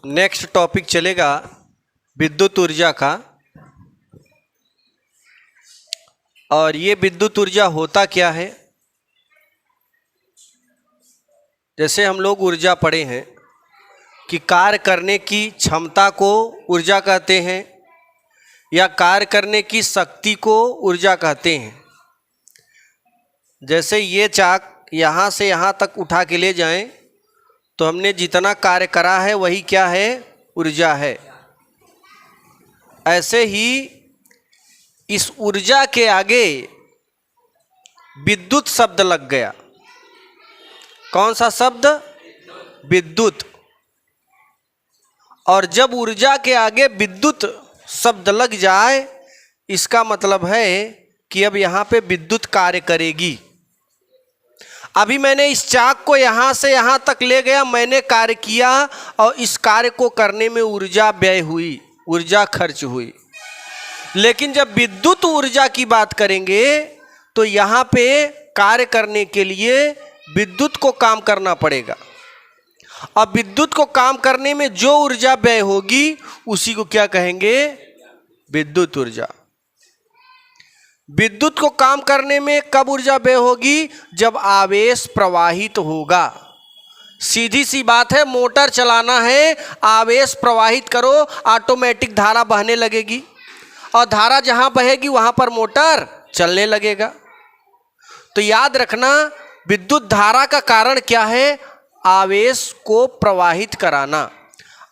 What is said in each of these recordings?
Next topic चलेगा विद्युत ऊर्जा का। और ये विद्युत ऊर्जा होता क्या है? जैसे हम लोग ऊर्जा पढ़े हैं कि कार्य करने की क्षमता को ऊर्जा कहते हैं या कार्य करने की शक्ति को ऊर्जा कहते हैं। जैसे ये चाक यहाँ से यहाँ तक उठा के ले जाएं तो हमने जितना कार्य करा है वही क्या है? ऊर्जा है। ऐसे ही इस ऊर्जा के आगे विद्युत शब्द लग गया। कौन सा शब्द? विद्युत। और जब ऊर्जा के आगे विद्युत शब्द लग जाए इसका मतलब है कि अब यहाँ पे विद्युत कार्य करेगी। अभी मैंने इस चाक को यहाँ से यहाँ तक ले गया, मैंने कार्य किया और इस कार्य को करने में ऊर्जा व्यय हुई, ऊर्जा खर्च हुई। लेकिन जब विद्युत ऊर्जा की बात करेंगे तो यहाँ पे कार्य करने के लिए विद्युत को काम करना पड़ेगा। अब विद्युत को काम करने में जो ऊर्जा व्यय होगी उसी को क्या कहेंगे? विद्युत ऊर्जा। विद्युत को काम करने में कब ऊर्जा व्यय होगी? जब आवेश प्रवाहित होगा। सीधी सी बात है, मोटर चलाना है, आवेश प्रवाहित करो, ऑटोमेटिक धारा बहने लगेगी और धारा जहां बहेगी वहां पर मोटर चलने लगेगा। तो याद रखना, विद्युत धारा का कारण क्या है? आवेश को प्रवाहित कराना।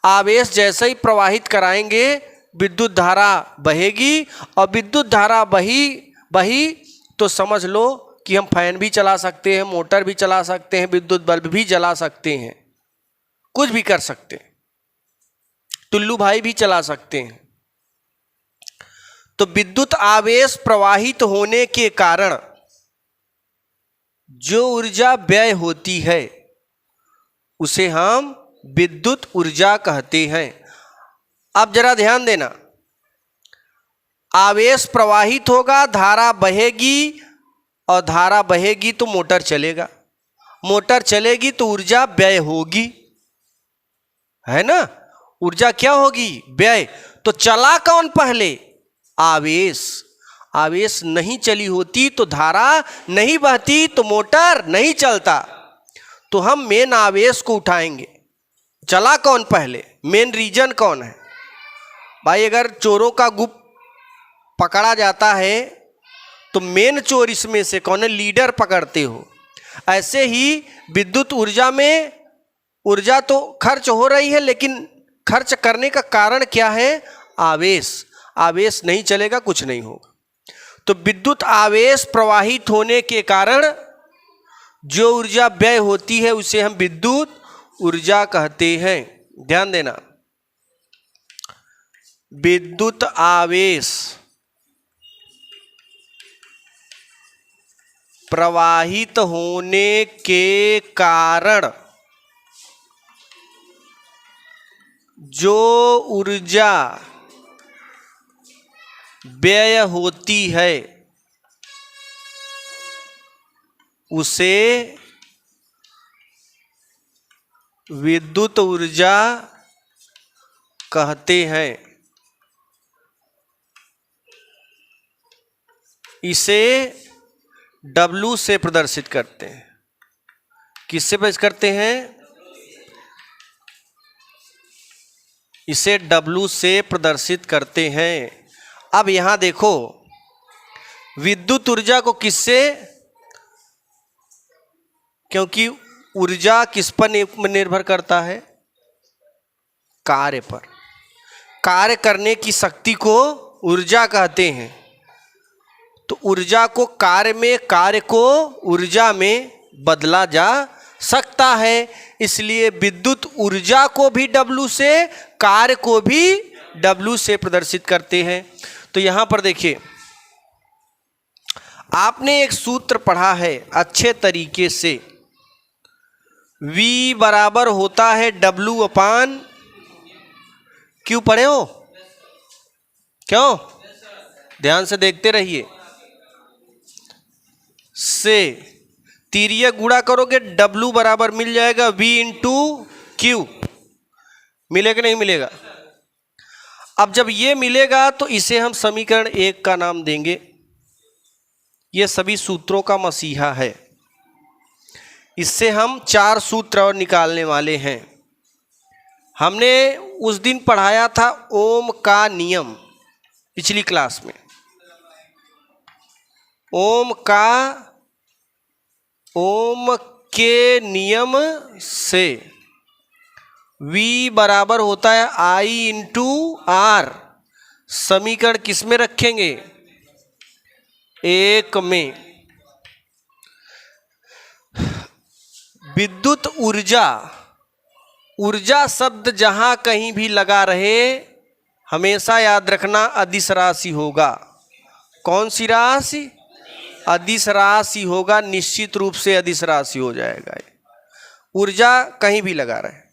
आवेश जैसे ही प्रवाहित कराएंगे विद्युत धारा बहेगी और विद्युत धारा बही तो समझ लो कि हम फैन भी चला सकते हैं, मोटर भी चला सकते हैं, विद्युत बल्ब भी जला सकते हैं, कुछ भी कर सकते हैं, टुल्लू भाई भी चला सकते हैं। तो विद्युत आवेश प्रवाहित होने के कारण जो ऊर्जा व्यय होती है उसे हम विद्युत ऊर्जा कहते हैं। अब जरा ध्यान देना, आवेश प्रवाहित होगा, धारा बहेगी और धारा बहेगी तो मोटर चलेगा, मोटर चलेगी तो ऊर्जा व्यय होगी, है ना? ऊर्जा क्या होगी? व्यय। तो चला कौन पहले? आवेश। आवेश नहीं चली होती तो धारा नहीं बहती तो मोटर नहीं चलता। तो हम मेन आवेश को उठाएंगे। चला कौन पहले? मेन रीजन कौन है भाई? अगर चोरों का गुप पकड़ा जाता है तो मेन चोर इसमें से कौन है? लीडर पकड़ते हो। ऐसे ही विद्युत ऊर्जा में ऊर्जा तो खर्च हो रही है, लेकिन खर्च करने का कारण क्या है? आवेश। आवेश नहीं चलेगा कुछ नहीं होगा। तो विद्युत आवेश प्रवाहित होने के कारण जो ऊर्जा व्यय होती है उसे हम विद्युत ऊर्जा कहते हैं। ध्यान देना, विद्युत आवेश प्रवाहित होने के कारण जो ऊर्जा व्यय होती है उसे विद्युत ऊर्जा कहते हैं। इसे W से प्रदर्शित करते हैं। किससे प्रदर्शित करते हैं? इसे W से प्रदर्शित करते हैं। अब यहां देखो, विद्युत ऊर्जा को किससे? क्योंकि ऊर्जा किस पर निर्भर करता है? कार्य पर। कार्य करने की शक्ति को ऊर्जा कहते हैं। तो ऊर्जा को कार्य में, कार्य को ऊर्जा में बदला जा सकता है। इसलिए विद्युत ऊर्जा को भी W से, कार्य को भी W से प्रदर्शित करते हैं। तो यहां पर देखिए, आपने एक सूत्र पढ़ा है अच्छे तरीके से, V बराबर होता है W अपान Q। पढ़े हो? क्यों? ध्यान से देखते रहिए। से तिर्यक गुणा करोगे W बराबर मिल जाएगा V इंटू Q। मिलेगा नहीं मिलेगा? अब जब ये मिलेगा तो इसे हम समीकरण 1 का नाम देंगे। ये सभी सूत्रों का मसीहा है। इससे हम 4 सूत्र और निकालने वाले हैं। हमने उस दिन पढ़ाया था ओम का नियम पिछली क्लास में। ओम के नियम से V बराबर होता है I इंटू R। समीकरण किस में रखेंगे? 1 में। विद्युत ऊर्जा, ऊर्जा शब्द जहां कहीं भी लगा रहे हमेशा याद रखना अदिश राशि होगा। कौन सी राशि? अदिश राशि होगा, निश्चित रूप से अदिश राशि हो जाएगा। ऊर्जा कहीं भी लगा रहे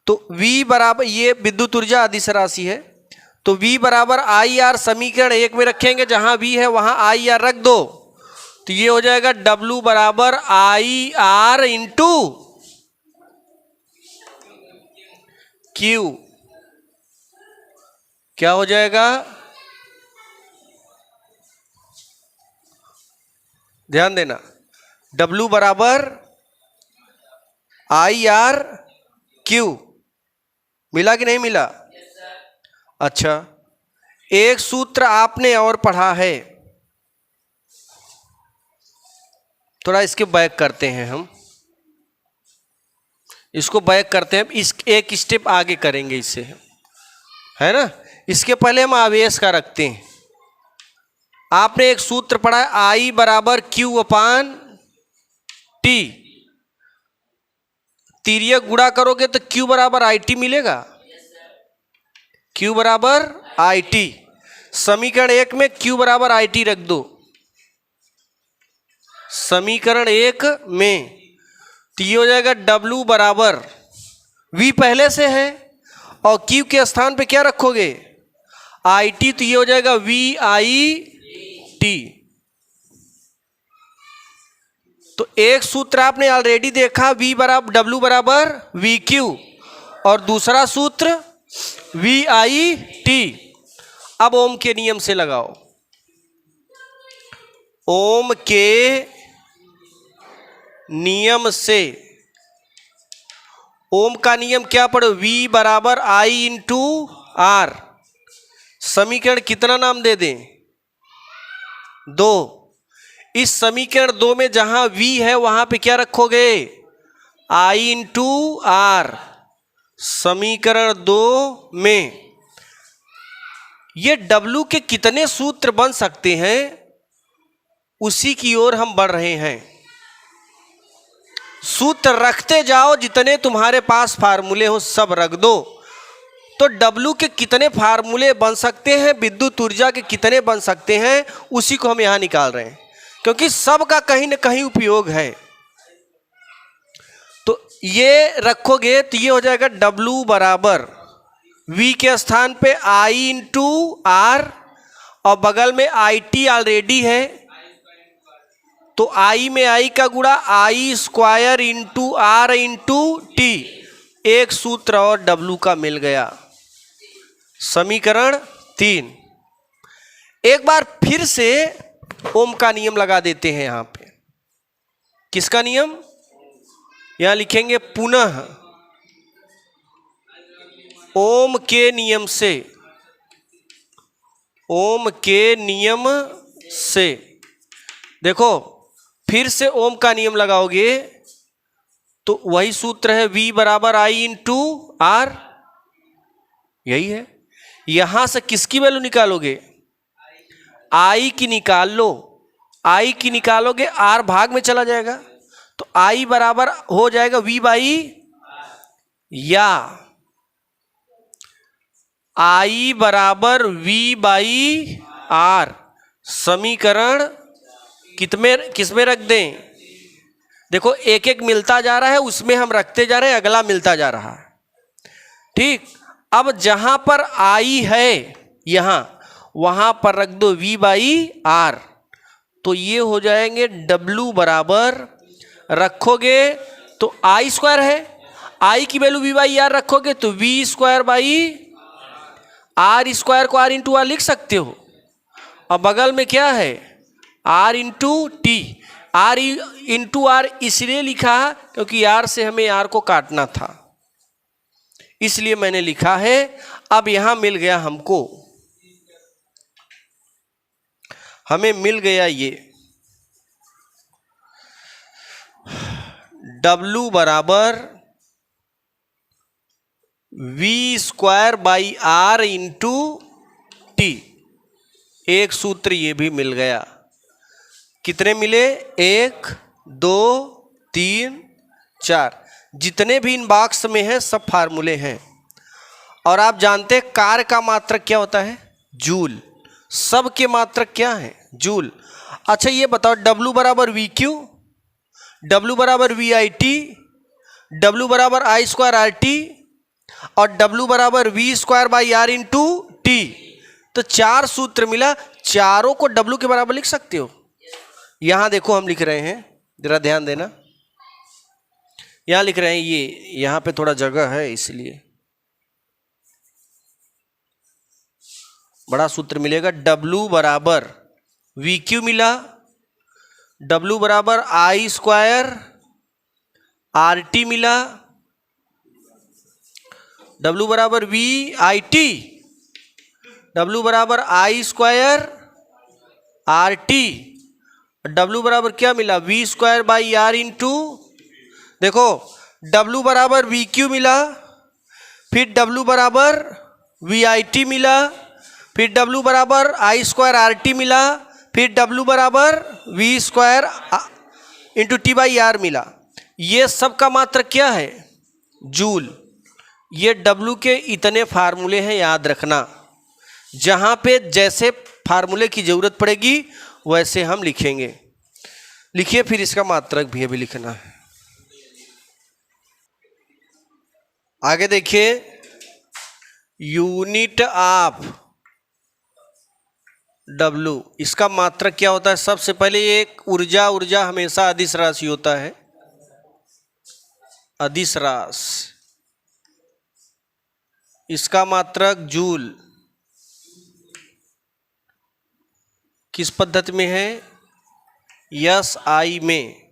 तो V बराबर, ये विद्युत ऊर्जा अदिश राशि है, तो V बराबर आई आर समीकरण 1 में रखेंगे। जहां V है वहां आई आर रख दो, तो ये हो जाएगा W बराबर आई आर इंटू Q। क्या हो जाएगा? ध्यान देना, W बराबर आई आर Q। मिला कि नहीं मिला? अच्छा, एक सूत्र आपने और पढ़ा है, थोड़ा इसके बैक करते हैं हम, इसको बैक करते हैं, इस एक स्टेप आगे करेंगे इससे, है ना। इसके पहले हम आवेश का रखते हैं। आपने एक सूत्र पढ़ा है I बराबर Q अपान T। तिर्यक गुणा करोगे तो Q बराबर IT मिलेगा। Q बराबर IT। समीकरण 1 में Q बराबर IT रख दो। समीकरण 1 में तो ये हो जाएगा W बराबर V पहले से है और Q के स्थान पे क्या रखोगे? IT, तो ये हो जाएगा VIT। तो एक सूत्र आपने ऑलरेडी देखा, V बराबर W बराबर VQ, और दूसरा सूत्र VIT। अब ओम के नियम से लगाओ। ओम के नियम से, ओम का नियम क्या पढ़ो? V बराबर I इंटू R। समीकरण कितना नाम दे दें? 2। इस समीकरण 2 में जहां V है वहां पे क्या रखोगे? I into R। समीकरण 2 में ये W के कितने सूत्र बन सकते हैं उसी की ओर हम बढ़ रहे हैं। सूत्र रखते जाओ, जितने तुम्हारे पास फार्मूले हो सब रख दो। तो W के कितने फार्मूले बन सकते हैं, विद्युत ऊर्जा के कितने बन सकते हैं, उसी को हम यहां निकाल रहे हैं, क्योंकि सबका कहीं ना कहीं उपयोग है। तो ये रखोगे तो ये हो जाएगा W बराबर V के स्थान पे I इंटू R, और बगल में IT ऑलरेडी है, तो I में I का गुणा I square into R into T। एक सूत्र और W का मिल गया। समीकरण 3। एक बार फिर से ओम का नियम लगा देते हैं यहां पे। किसका नियम? यहां लिखेंगे पुनः ओम के नियम से। ओम के नियम से देखो, फिर से ओम का नियम लगाओगे तो वही सूत्र है V बराबर I इंटू R। यही है। यहां से किसकी वैल्यू निकालोगे? I की निकाल लो। I की निकालोगे R भाग में चला जाएगा, तो I बराबर हो जाएगा V बाई, या I बराबर V बाई R। समीकरण किसमें रख दें? देखो एक एक मिलता जा रहा है, उसमें हम रखते जा रहे हैं, अगला मिलता जा रहा है। ठीक, अब जहां पर I है यहां, वहां पर रख दो V बाई R। तो ये हो जाएंगे W बराबर, रखोगे तो I स्क्वायर है, आई की वैल्यू वी बाई आर रखोगे तो V square by R square को आर इंटू आर लिख सकते हो। और बगल में क्या है R into T. R into R इसलिए लिखा क्योंकि आर से हमें आर को काटना था, इसलिए मैंने लिखा है। अब यहां मिल गया हमको, हमें मिल गया ये W बराबर V square by R into T. एक सूत्र ये भी मिल गया। कितने मिले? 1 2 3 4। जितने भी इन बॉक्स में हैं सब फार्मूले हैं। और आप जानते हैं कार्य का मात्रक क्या होता है? जूल। सब के मात्रक क्या है? जूल। अच्छा ये बताओ W बराबर वी क्यू, W बराबर वी आई टी, W बराबर आई स्क्वायर आर टी और W बराबर V square by R into T. तो 4 सूत्र मिला, चारों को W के बराबर लिख सकते हो। यहां देखो हम लिख रहे हैं, जरा ध्यान देना। यहां लिख रहे हैं ये, यहां पे थोड़ा जगह है इसलिए बड़ा सूत्र मिलेगा। W बराबर वी क्यू मिला, W बराबर आई स्क्वायर आर टी मिला, W बराबर वी आई टी, W बराबर I square R T, W बराबर क्या मिला? V square by R into, देखो W बराबर वी क्यू मिला, फिर W बराबर वी आई टी मिला, फिर W बराबर आई स्क्वायर आर टी मिला, फिर W बराबर V square into T by R मिला। ये सब का मात्रक क्या है? जूल। ये W के इतने फार्मूले हैं, याद रखना। जहां पे जैसे फार्मूले की जरूरत पड़ेगी वैसे हम लिखेंगे। लिखिए, फिर इसका मात्रक भी अभी लिखना है। आगे देखिए, यूनिट ऑफ W, इसका मात्रक क्या होता है? सबसे पहले एक ऊर्जा, ऊर्जा हमेशा अदिश राशि होता है, अदिश राशि। इसका मात्रक जूल। किस पद्धति में है? यस आई में।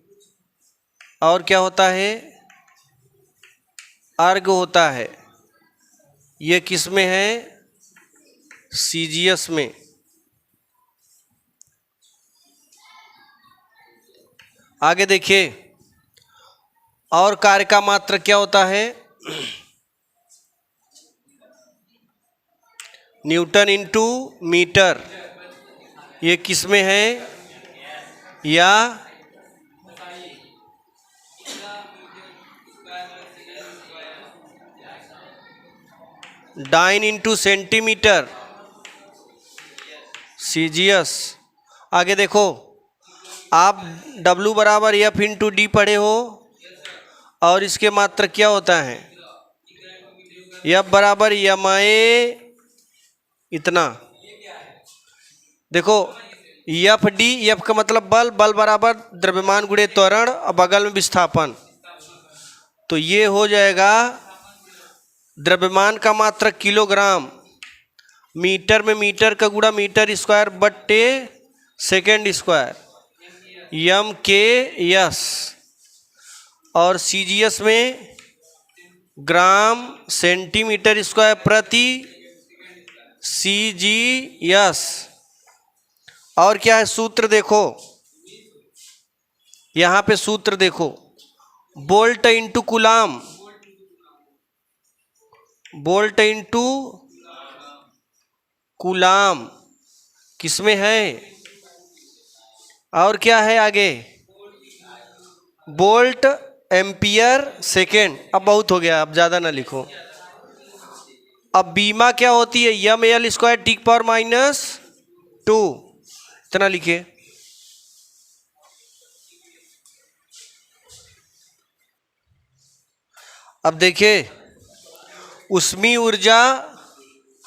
और क्या होता है? अर्ग होता है। ये किस में है? सीजीएस में। आगे देखिए, और कार्य का मात्रक क्या होता है? Newton into metre. ये किस में है? या डाइन इंटू सेंटीमीटर, सीजीएस। आगे देखो, आप W बराबर F इंटू डी पढ़े हो, और इसके मात्रक क्या होता है? F बराबर यमाए इतना। देखो एफ डी, एफ का मतलब बल, बल बराबर द्रव्यमान गुणे त्वरण और बगल में विस्थापन। तो ये हो जाएगा द्रव्यमान का मात्रक किलोग्राम, मीटर में मीटर का गुणा मीटर स्क्वायर बट्टे सेकेंड स्क्वायर, एम के एस। और सीजीएस में ग्राम सेंटीमीटर स्क्वायर प्रति सीजीएस। और क्या है सूत्र? देखो यहां पे सूत्र देखो, volt into coulomb, volt into coulomb किसमें है? और क्या है आगे? Volt ampere second. अब बहुत हो गया, अब ज्यादा ना लिखो। अब बीमा क्या होती है? M L square T power -2, इतना लिखिए। अब देखिए, उष्मीय ऊर्जा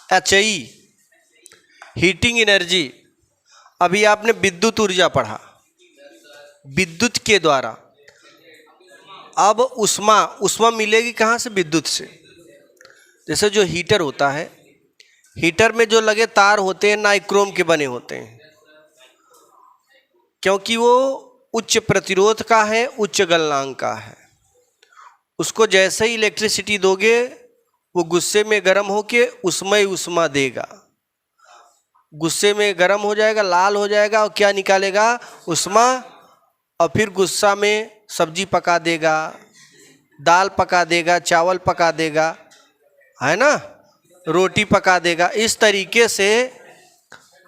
HE, हीटिंग एनर्जी। अभी आपने विद्युत ऊर्जा पढ़ा, विद्युत के द्वारा अब उष्मा उष्मा मिलेगी कहाँ से? विद्युत से। जैसे जो हीटर होता है, हीटर में जो लगे तार होते हैं नाइक्रोम के बने होते हैं, क्योंकि वो उच्च प्रतिरोध का है, उच्च गलनांक का है। उसको जैसे ही इलेक्ट्रिसिटी दोगे वो गुस्से में गर्म होके उसमें उष्मा देगा, गुस्से में गर्म हो जाएगा, लाल हो जाएगा और क्या निकालेगा? उष्मा। और फिर गुस्सा में सब्जी पका देगा, दाल पका देगा, चावल पका देगा, है ना, रोटी पका देगा। इस तरीके से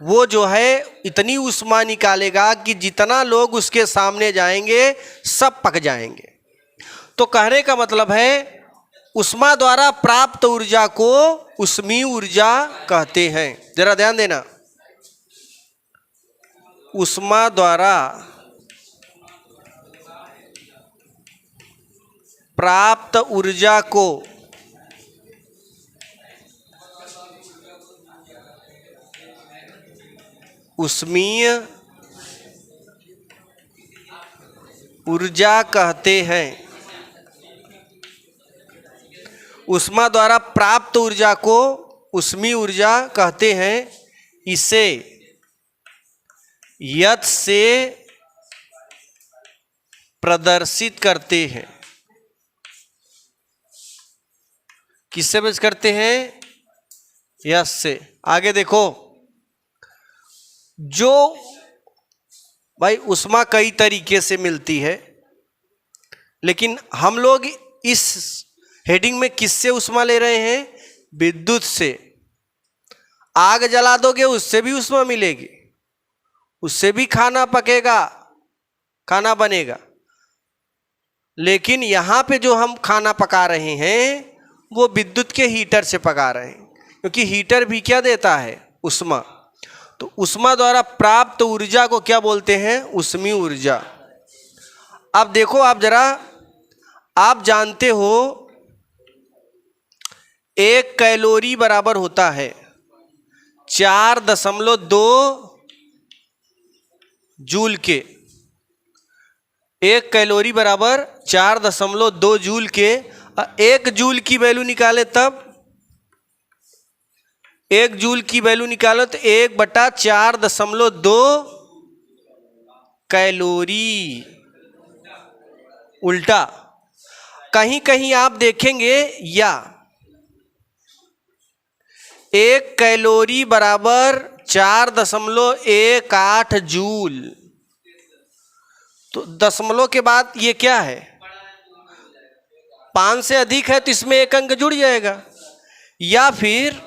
वो जो है इतनी उष्मा निकालेगा कि जितना लोग उसके सामने जाएंगे सब पक जाएंगे। तो कहने का मतलब है उष्मा द्वारा प्राप्त ऊर्जा को उष्मीय ऊर्जा कहते हैं। जरा ध्यान देना, उष्मा द्वारा प्राप्त ऊर्जा को उष्मीय ऊर्जा कहते हैं। उष्मा द्वारा प्राप्त ऊर्जा को उष्मीय ऊर्जा कहते हैं। इसे यथ से प्रदर्शित करते हैं। किससे प्रदर्शित करते हैं? यथ से। आगे देखो, जो भाई उष्मा कई तरीके से मिलती है, लेकिन हम लोग इस हेडिंग में किससे उष्मा ले रहे हैं? विद्युत से। आग जला दोगे उससे भी उष्मा मिलेगी, उससे भी खाना पकेगा, खाना बनेगा। लेकिन यहाँ पे जो हम खाना पका रहे हैं वो विद्युत के हीटर से पका रहे हैं, क्योंकि हीटर भी क्या देता है? उष्मा। तो उष्मा द्वारा प्राप्त ऊर्जा को क्या बोलते हैं? उष्मीय ऊर्जा। अब देखो, आप जरा, आप जानते हो 1 कैलोरी बराबर होता है 4.2 जूल के। 1 कैलोरी बराबर 4.2 जूल के। 1 जूल की वैल्यू निकाले तब 1 जूल की वैल्यू निकालो तो 1/4.2 कैलोरी। उल्टा कहीं कहीं आप देखेंगे या 1 कैलोरी बराबर 4.18 जूल। तो दशमलव के बाद ये क्या है? 5 से अधिक है तो इसमें 1 अंक जुड़ जाएगा। या फिर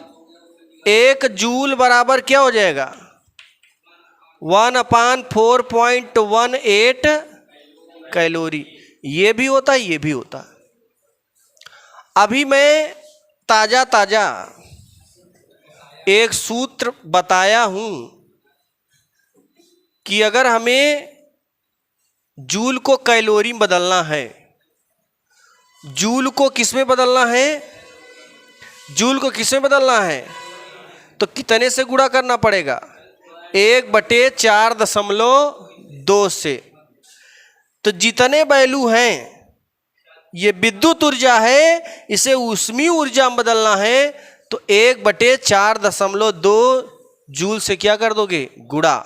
1 जूल बराबर क्या हो जाएगा? 1/4.18 कैलोरी। ये भी होता है, ये भी होता है। अभी मैं ताजा एक सूत्र बताया हूं कि अगर हमें जूल को कैलोरी में बदलना है, जूल को किस में बदलना है? जूल को किस में बदलना है? तो कितने से गुणा करना पड़ेगा? 1/4.2 से। तो जितने वैल्यू हैं, ये विद्युत ऊर्जा है, इसे उष्मीय ऊर्जा में बदलना है तो 1/4.2 जूल से क्या कर दोगे? गुणा।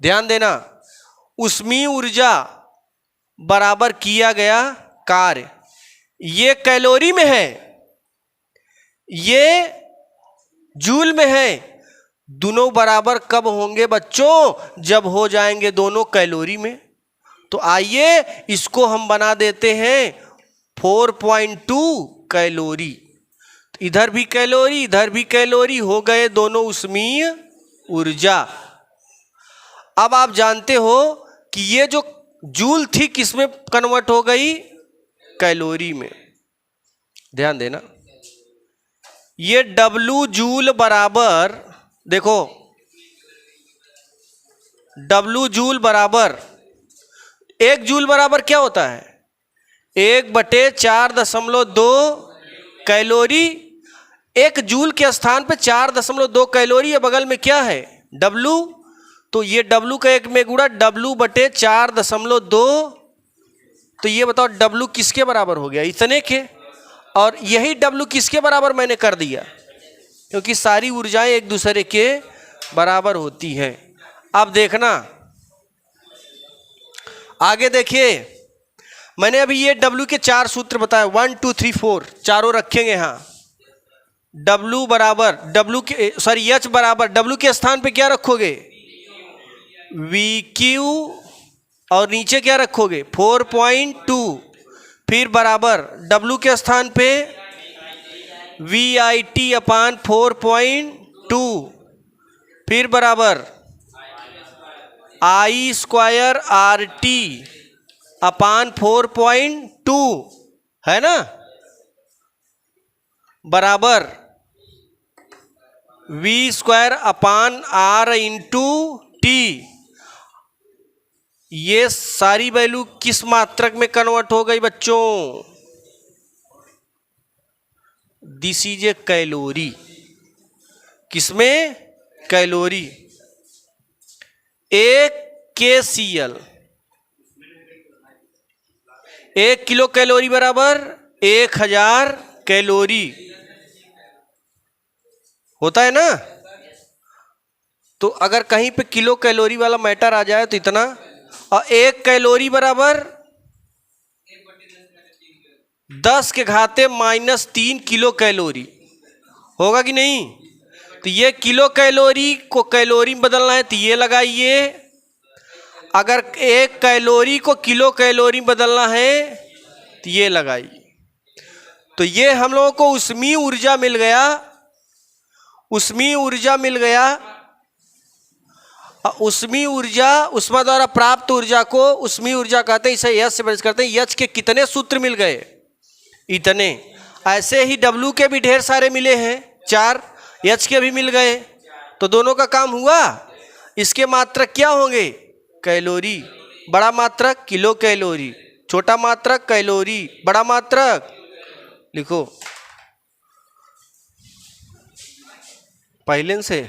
ध्यान देना, उष्मीय ऊर्जा बराबर किया गया कार्य। ये कैलोरी में है, ये जूल में है। दोनों बराबर कब होंगे बच्चों? जब हो जाएंगे दोनों कैलोरी में। तो आइए इसको हम बना देते हैं 4.2 कैलोरी। तो इधर भी कैलोरी, इधर भी कैलोरी, हो गए दोनों उष्मीय ऊर्जा। अब आप जानते हो कि ये जो जूल थी किसमें कन्वर्ट हो गई? कैलोरी में। ध्यान देना, ये W जूल बराबर, देखो W जूल बराबर 1 जूल बराबर क्या होता है? 1/4.2 कैलोरी। 1 जूल के स्थान पे 4.2 कैलोरी है, बगल में क्या है? W। तो ये W का 1 में गुणा W/4.2, तो ये बताओ W किसके बराबर हो गया? इतने के। और यही W किसके बराबर मैंने कर दिया? क्योंकि सारी ऊर्जाएं एक दूसरे के बराबर होती हैं। अब देखना आगे, देखिए मैंने अभी ये W के 4 सूत्र बताए, 1 2 3 4 चारों रखेंगे यहाँ। W बराबर H बराबर W के स्थान पे क्या रखोगे? VQ, और नीचे क्या रखोगे? 4.2। फिर बराबर W के स्थान पे VIT अपान 4.2। फिर बराबर I स्क्वायर RT अपान 4.2, है ना, बराबर V square upon R into T. ये सारी वैल्यू किस मात्रक में कन्वर्ट हो गई बच्चों? This is a calorie. किसमें? कैलोरी। 1 KCl 1 किलो कैलोरी बराबर 1000 कैलोरी होता है ना। तो अगर कहीं पे किलो कैलोरी वाला मैटर आ जाए तो इतना, और 1 कैलोरी बराबर 10 के घाते -3 किलो कैलोरी होगा कि नहीं? तो ये किलो कैलोरी को कैलोरी में बदलना है तो ये लगाइए। अगर 1 कैलोरी को किलो कैलोरी में बदलना है तो ये लगाइए। तो ये हम लोगों को उष्मीय ऊर्जा मिल गया। उष्मीय ऊर्जा मिल गया। उष्मीय ऊर्जा, उष्मा द्वारा प्राप्त ऊर्जा को उष्मीय ऊर्जा कहते हैं। इसे H से वर्णित करते हैं। H के कितने सूत्र मिल गए? इतने। ऐसे ही W के भी ढेर सारे मिले हैं, 4। H के भी मिल गए। तो दोनों का काम हुआ। इसके मात्रक क्या होंगे? कैलोरी। बड़ा मात्रक किलो कैलोरी, छोटा मात्रक कैलोरी, बड़ा मात्रक लिखो। पहले से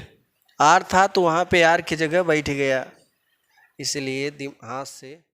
R था तो वहाँ पे R की जगह बैठ गया, इसलिए हाथ से